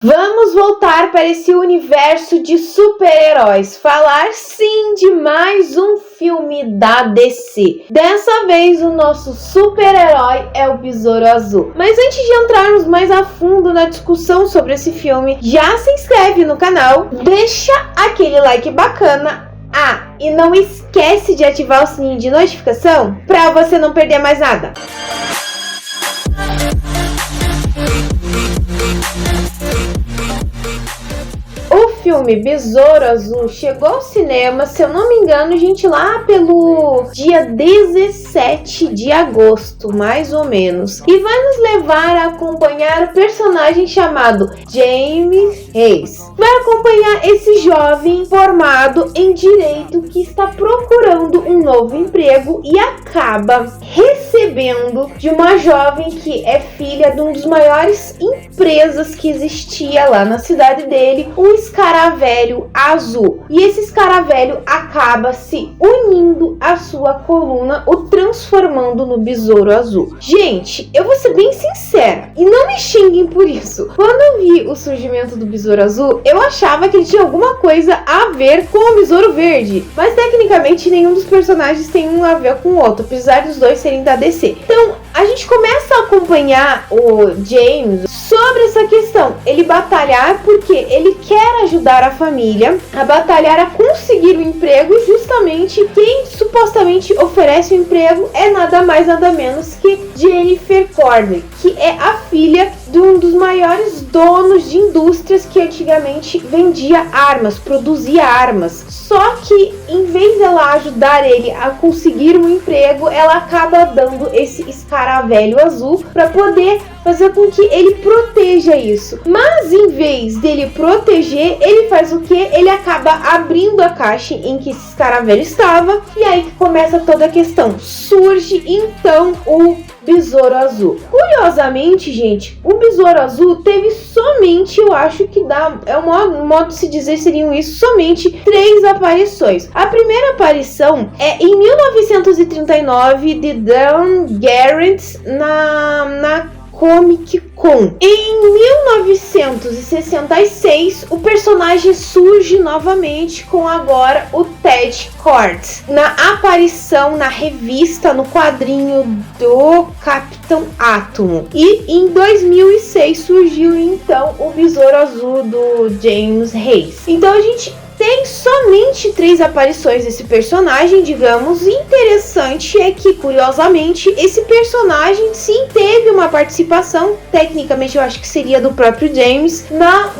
Vamos voltar para esse universo de super-heróis. Falar sim de mais um filme da DC. Dessa vez o nosso super-herói é o Besouro Azul. Mas antes de entrarmos mais a fundo na discussão sobre esse filme, já se inscreve no canal, deixa aquele like bacana. E não esquece de ativar o sininho de notificação para você não perder mais nada. O filme Besouro Azul chegou ao cinema, se eu não me engano, gente, lá pelo dia 17 de agosto, mais ou menos. E vai nos levar a acompanhar o personagem chamado James Reis. Vai acompanhar esse jovem formado em direito que está procurando um novo emprego e acaba recebendo de uma jovem que é filha de um dos maiores empresas que existia lá na cidade dele, um escaravelho azul. E esse escaravelho acaba se unindo à sua coluna, o transformando no Besouro Azul. Gente, eu vou ser bem sincera, e não me xinguem por isso. Quando eu vi o surgimento do Besouro Azul, eu achava que ele tinha alguma coisa a ver com o Besouro Verde. Mas tecnicamente nenhum dos personagens tem um a ver com o outro, apesar dos dois serem da DC. Então, a gente começa a acompanhar o James sobre essa questão. Ele batalhar porque ele quer ajudar a família a batalhar a conseguir o emprego, e justamente quem supostamente oferece o emprego é nada mais nada menos que Jennifer Connelly, que é a filha de um dos maiores donos de indústrias que antigamente vendia armas, produzia armas. Só que em vez dela ajudar ele a conseguir um emprego, ela acaba dando esse escaravelho azul para poder fazer com que ele proteja isso. Mas em vez dele proteger, ele faz o que? Ele acaba abrindo a caixa em que esse escaravelho estava, e aí que começa toda a questão. Surge então o Besouro Azul. Curiosamente, gente, o Besouro Azul teve somente, eu acho que um modo de se dizer seriam isso, somente 3 aparições. A primeira aparição é em 1939 de Dan Garrett na Comic Con. Em 1966, o personagem surge novamente com agora o Ted Kord, na aparição na revista, no quadrinho do Capitão Átomo. E em 2006 surgiu então o Besouro Azul do James Reis. Então a gente tem somente 3 aparições desse personagem, digamos. E interessante é que, curiosamente, esse personagem sim teve uma participação, tecnicamente eu acho que seria do próprio James,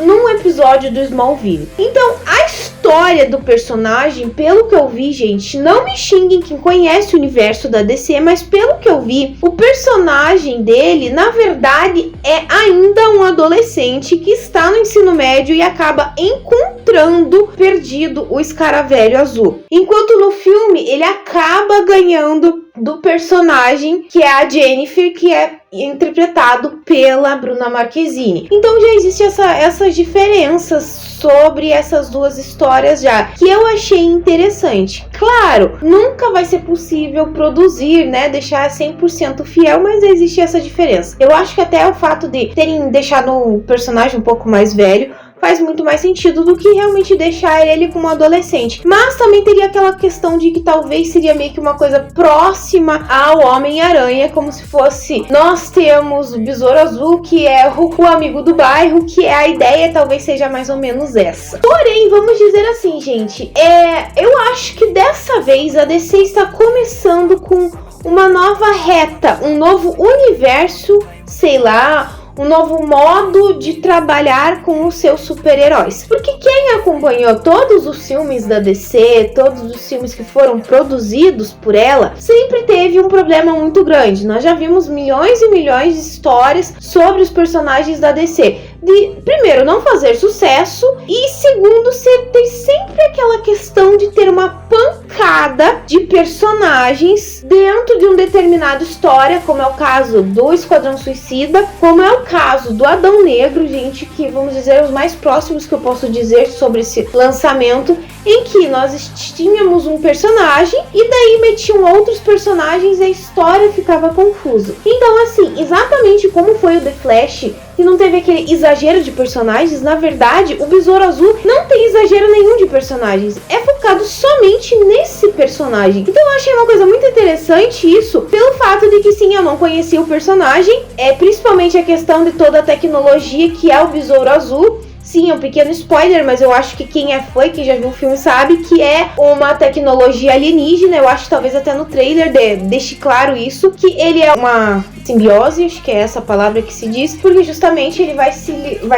num episódio do Smallville. Então, a história do personagem, pelo que eu vi, gente, não me xinguem quem conhece o universo da DC, mas pelo que eu vi, o personagem dele, na verdade, é ainda um adolescente que está no ensino médio e acaba encontrando perdido o escaravelho azul. Enquanto no filme ele acaba ganhando do personagem que é a Jennifer, que é interpretado pela Bruna Marquezine. Então já existe essas diferenças sobre essas duas histórias já, que eu achei interessante. Claro, nunca vai ser possível produzir, né, deixar 100% fiel, mas existe essa diferença. Eu acho que até o fato de terem deixado o personagem um pouco mais velho faz muito mais sentido do que realmente deixar ele como adolescente. Mas também teria aquela questão de que talvez seria meio que uma coisa próxima ao Homem-Aranha, como se fosse, nós temos o Besouro Azul, que é o amigo do bairro, que é a ideia, talvez seja mais ou menos essa. Porém, vamos dizer assim, gente, eu acho que dessa vez a DC está começando com uma nova reta, um novo universo, sei lá, um novo modo de trabalhar com os seus super-heróis. Porque quem acompanhou todos os filmes da DC, todos os filmes que foram produzidos por ela, sempre teve um problema muito grande. Nós já vimos milhões e milhões de histórias sobre os personagens da DC. De, primeiro, não fazer sucesso, e segundo, ter sempre aquela questão de ter uma pancada de personagens dentro de uma determinada história, como é o caso do Esquadrão Suicida, como é o caso do Adão Negro, gente, que vamos dizer os mais próximos que eu posso dizer sobre esse lançamento, em que nós tínhamos um personagem e daí metiam outros personagens e a história ficava confusa. Então, assim, exatamente como foi o The Flash que não teve aquele exagero de personagens. Na verdade, o Besouro Azul não tem exagero nenhum de personagens, é focado somente nesse personagem. Então eu achei uma coisa muito interessante isso, pelo fato de que sim, eu não conhecia o personagem, principalmente a questão de toda a tecnologia que é o Besouro Azul. Sim, é um pequeno spoiler, mas eu acho que quem é fã e quem já viu o filme sabe que é uma tecnologia alienígena. Eu acho que talvez até no trailer deixe claro isso, que ele é uma simbiose, acho que é essa palavra que se diz, porque justamente ele vai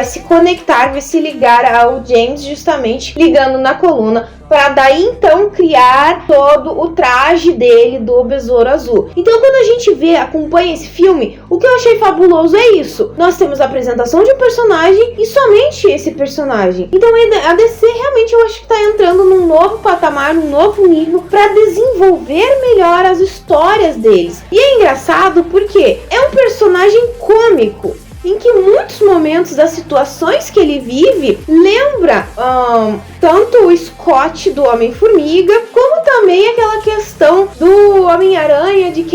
se conectar, vai se ligar ao James, justamente ligando na coluna, para daí então criar todo o traje dele do Besouro Azul. Então quando a gente acompanha esse filme, o que eu achei fabuloso é isso. Nós temos a apresentação de um personagem e somente esse personagem. Então a DC realmente eu acho que está entrando num novo patamar, num novo nível, para desenvolver melhor as histórias deles. E é engraçado porque é um personagem cômico, em que muitos momentos das situações que ele vive lembra tanto o Scott do Homem-Formiga, como também aquela questão do Homem-Aranha de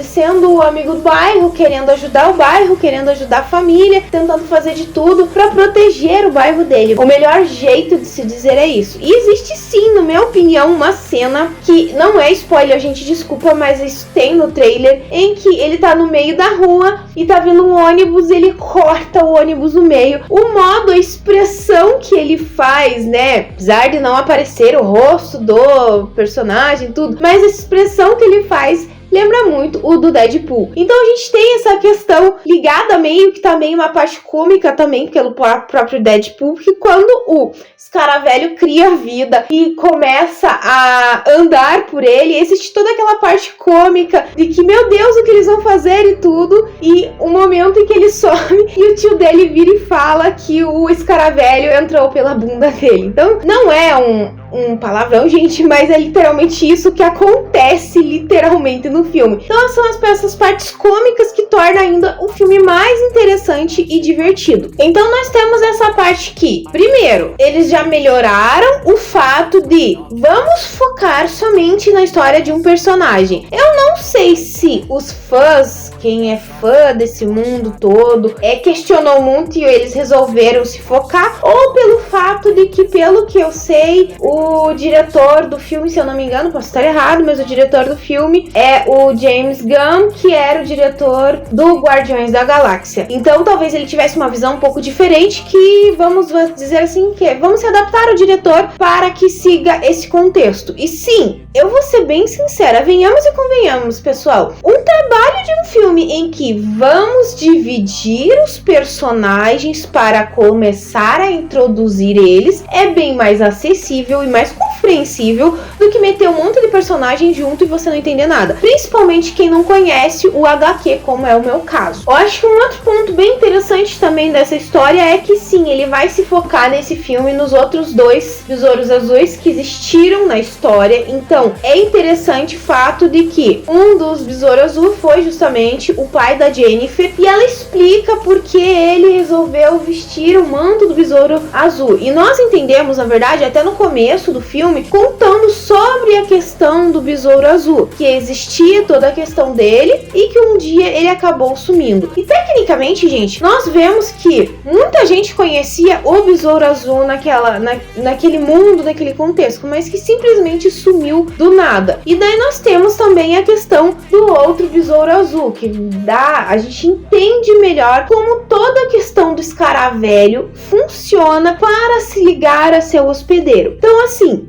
sendo o amigo do bairro, querendo ajudar o bairro, querendo ajudar a família, tentando fazer de tudo para proteger o bairro dele. O melhor jeito de se dizer é isso. E existe sim, na minha opinião, uma cena que não é spoiler, gente, desculpa, mas isso tem no trailer, em que ele tá no meio da rua e tá vindo um ônibus, ele corta o ônibus no meio. O modo, a expressão que ele faz, né, apesar de não aparecer o rosto do personagem, tudo, mas a expressão que ele faz lembra muito o do Deadpool. Então a gente tem essa questão ligada meio que também uma parte cômica também pelo próprio Deadpool, que quando o Escaravelho cria vida e começa a andar por ele, existe toda aquela parte cômica de que, meu Deus, o que eles vão fazer e tudo, e o momento em que ele some e o tio dele vira e fala que o Escaravelho entrou pela bunda dele. Então não é um palavrão, gente, mas é literalmente isso que acontece literalmente no filme. Então são essas partes cômicas que tornam ainda o filme mais interessante e divertido. Então nós temos essa parte que, primeiro, eles já melhoraram o fato de vamos focar somente na história de um personagem. Eu não sei se os fãs, quem é fã desse mundo todo, questionou muito e eles resolveram se focar, ou pelo fato de que, pelo que eu sei, o diretor do filme, se eu não me engano, posso estar errado, mas o diretor do filme é o James Gunn, que era o diretor do Guardiões da Galáxia. Então talvez ele tivesse uma visão um pouco diferente, que vamos dizer assim, que vamos se adaptar ao diretor para que siga esse contexto. E sim, eu vou ser bem sincera, venhamos e convenhamos, pessoal, um trabalho de um filme em que vamos dividir os personagens para começar a introduzir eles é bem mais acessível e mais compreensível do que meter um monte de personagem junto e você não entender nada, principalmente quem não conhece o HQ, como é o meu caso. Eu acho que um outro ponto bem interessante também dessa história é que sim, ele vai se focar nesse filme nos outros dois Besouros Azuis que existiram na história. Então é interessante o fato de que um dos Besouro Azul foi justamente o pai da Jennifer, e ela explica por que ele resolveu vestir o manto do Besouro Azul. E nós entendemos, na verdade, até no começo do filme, contando sobre a questão do Besouro Azul, que existia toda a questão dele e que um dia ele acabou sumindo. E tecnicamente, gente, nós vemos que muita gente conhecia o Besouro Azul naquele mundo, naquele contexto, mas que simplesmente sumiu do nada. E daí nós temos também a questão do outro Besouro Azul, que a gente entende melhor como toda a questão do Escaravelho funciona para se ligar a seu hospedeiro. Então, assim,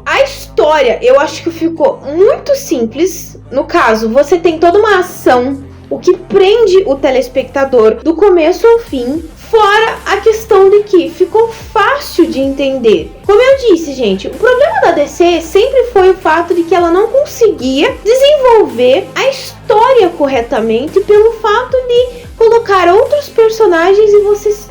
a história eu acho que ficou muito simples. No caso, você tem toda uma ação, o que prende o telespectador do começo ao fim, fora a questão de que ficou fácil de entender. Como eu disse, gente, o problema da DC sempre foi o fato de que ela não conseguia desenvolver a história corretamente pelo fato de colocar outros personagens e você se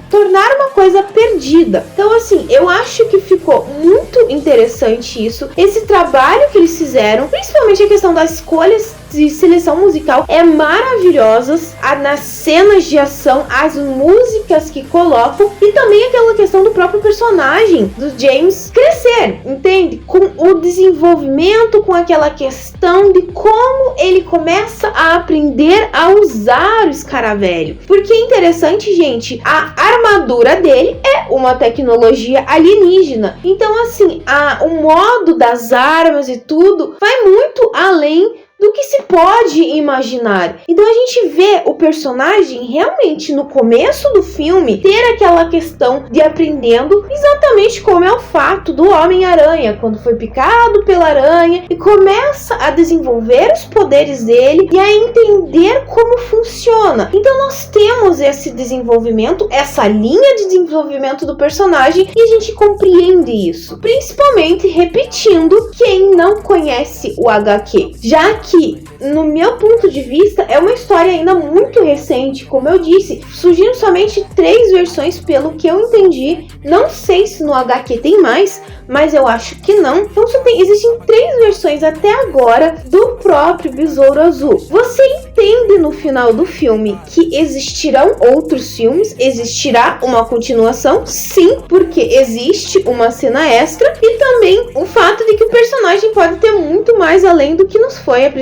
tornar uma coisa perdida. Então, assim, eu acho que ficou muito interessante isso. Esse trabalho que eles fizeram, principalmente a questão das escolhas de seleção musical, é maravilhosas. Nas cenas de ação, as músicas que colocam, e também aquela questão do próprio personagem do James crescer, entende? Com o desenvolvimento, com aquela questão de como ele começa a aprender a usar o escaravelho. Porque é interessante, gente, a armadura dele é uma tecnologia alienígena. Então, assim, o modo das armas e tudo vai muito além do que se pode imaginar. Então a gente vê o personagem realmente no começo do filme ter aquela questão de aprendendo exatamente como é o fato do Homem-Aranha, quando foi picado pela aranha e começa a desenvolver os poderes dele e a entender como funciona. Então nós temos esse desenvolvimento, essa linha de desenvolvimento do personagem, e a gente compreende isso, principalmente repetindo quem não conhece o HQ, já que, no meu ponto de vista, é uma história ainda muito recente. Como eu disse, surgiram somente 3 versões pelo que eu entendi. Não sei se no HQ tem mais, mas eu acho que não. Então existem 3 versões até agora do próprio Besouro Azul. Você entende no final do filme que existirão outros filmes? Existirá uma continuação? Sim, porque existe uma cena extra, e também o fato de que o personagem pode ter muito mais além do que nos foi apresentado.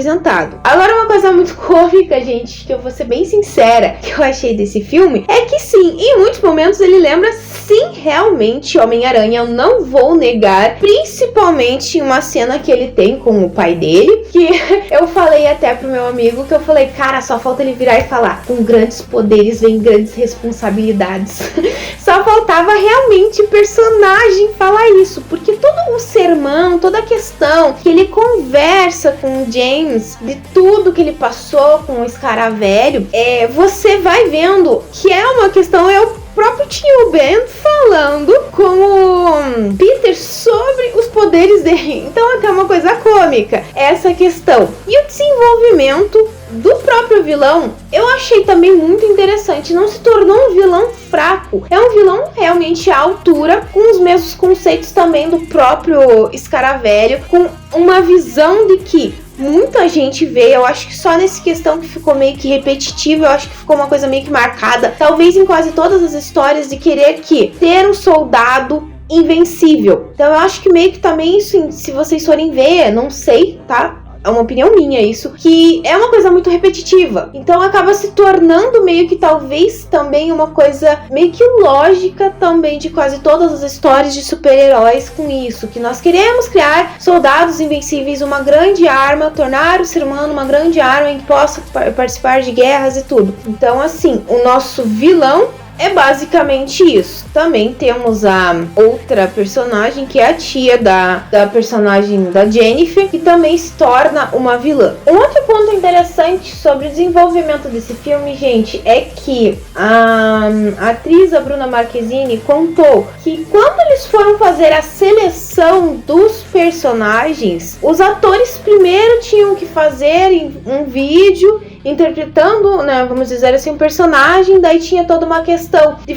Agora, uma coisa muito cômica, gente, que eu vou ser bem sincera, que eu achei desse filme, é que sim, em muitos momentos ele lembra sim realmente Homem-Aranha. Eu não vou negar, principalmente uma cena que ele tem com o pai dele, que eu falei até pro meu amigo, que eu falei, cara, só falta ele virar e falar, com grandes poderes vem grandes responsabilidades. Só faltava realmente o personagem falar isso, porque todo o sermão, toda a questão que ele conversa com o James, de tudo que ele passou com o escaravelho, você vai vendo que é uma questão, o próprio tio Ben falando com o Peter sobre os poderes dele. Então é até uma coisa cômica essa questão. E o desenvolvimento do próprio vilão eu achei também muito interessante. Não se tornou um vilão fraco, é um vilão realmente à altura, com os mesmos conceitos também do próprio escaravelho, com uma visão de que muita gente vê. Eu acho que só nessa questão que ficou meio que repetitivo, eu acho que ficou uma coisa meio que marcada, talvez em quase todas as histórias, de querer ter um soldado invencível. Então eu acho que meio que também isso, se vocês forem ver, não sei, tá? É uma opinião minha isso, que é uma coisa muito repetitiva. Então acaba se tornando meio que talvez também uma coisa meio que lógica também de quase todas as histórias de super-heróis com isso, que nós queremos criar soldados invencíveis, uma grande arma, tornar o ser humano uma grande arma em que possa participar de guerras e tudo. Então assim, o nosso vilão é basicamente isso. Também temos a outra personagem, que é a tia da personagem da Jennifer, que também se torna uma vilã. Um outro ponto interessante sobre o desenvolvimento desse filme, gente, é que a atriz, a Bruna Marquezine, contou que quando eles foram fazer a seleção dos personagens, os atores primeiro tinham que fazer um vídeo interpretando, né, vamos dizer assim, um personagem. Daí tinha toda uma questão de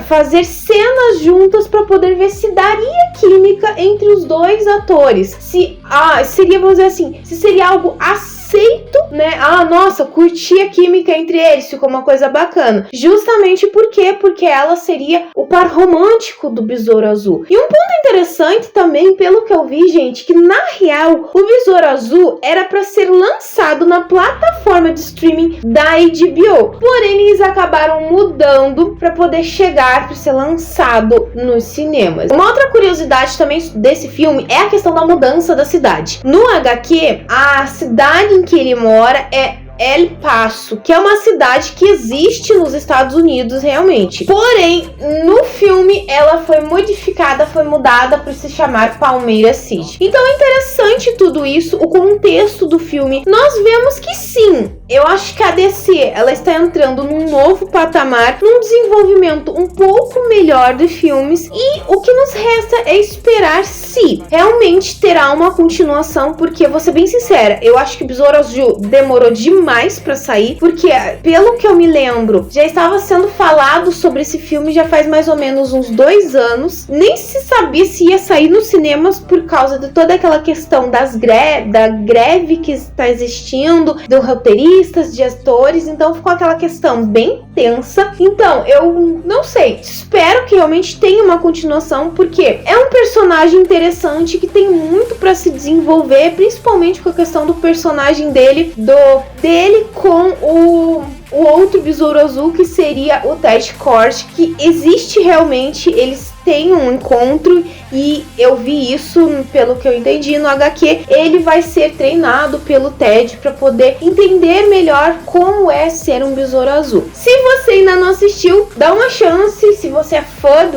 fazer cenas juntas para poder ver se daria química entre os dois atores, se seria, vamos dizer assim, se seria algo aceito, né? Nossa, curti a química entre eles, ficou uma coisa bacana. Justamente porque ela seria o par romântico do Besouro Azul. E um ponto interessante também, pelo que eu vi, gente, que na real o Besouro Azul era para ser lançado na plataforma de streaming da HBO. Porém, eles acabaram mudando para poder chegar para ser lançado nos cinemas. Uma outra curiosidade também desse filme é a questão da mudança da cidade. No HQ, a cidade em que ele mora é El Paso, que é uma cidade que existe nos Estados Unidos realmente. Porém, no filme ela foi modificada, foi mudada para se chamar Palmeiras City. Então é interessante tudo isso, o contexto do filme. Nós vemos que sim, eu acho que a DC, ela está entrando num novo patamar, num desenvolvimento um pouco melhor de filmes, e o que nos resta é esperar se realmente terá uma continuação, porque, vou ser bem sincera, eu acho que Besouro Azul demorou demais pra sair, porque, pelo que eu me lembro, já estava sendo falado sobre esse filme já faz mais ou menos uns 2 anos, nem se sabia se ia sair nos cinemas por causa de toda aquela questão da greve que está existindo, de roteiristas, de atores, então ficou aquela questão bem tensa. Então, eu não sei, espero que realmente tenha uma continuação, porque é um personagem interessante que tem muito pra se desenvolver, principalmente com a questão do personagem dele com o outro Besouro Azul, que seria o Ted Kord, que existe realmente, eles têm um encontro, e eu vi isso, pelo que eu entendi no HQ, ele vai ser treinado pelo Ted para poder entender melhor como é ser um Besouro Azul. Se você ainda não assistiu, dá uma chance. Se você é fã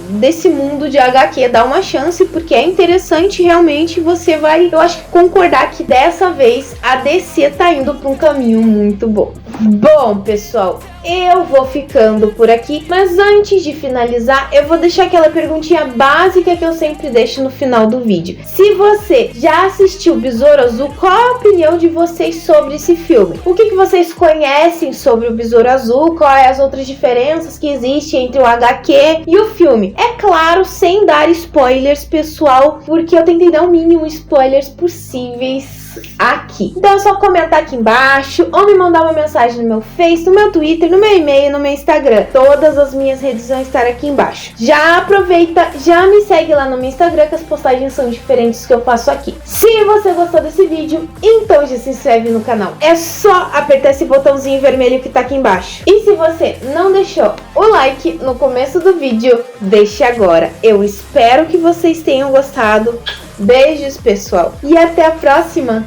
desse mundo de HQ, dá uma chance, porque é interessante realmente. Você vai, eu acho que concordar que dessa vez a DC tá indo para um caminho muito bom. Bom, pessoal, eu vou ficando por aqui, mas antes de finalizar, eu vou deixar aquela perguntinha básica que eu sempre deixo no final do vídeo. Se você já assistiu Besouro Azul, qual a opinião de vocês sobre esse filme? O que vocês conhecem sobre o Besouro Azul? Quais as outras diferenças que existem entre o HQ e o filme? É claro, sem dar spoilers, pessoal, porque eu tentei dar o mínimo spoilers possíveis aqui. Então é só comentar aqui embaixo, ou me mandar uma mensagem no meu Face, no meu Twitter, no meu e-mail, no meu Instagram. Todas as minhas redes vão estar aqui embaixo. Já aproveita, já me segue lá no meu Instagram, que as postagens são diferentes que eu faço aqui. Se você gostou desse vídeo, então já se inscreve no canal. É só apertar esse botãozinho vermelho que tá aqui embaixo. E se você não deixou o like no começo do vídeo, deixe agora. Eu espero que vocês tenham gostado. Beijos, pessoal, e até a próxima!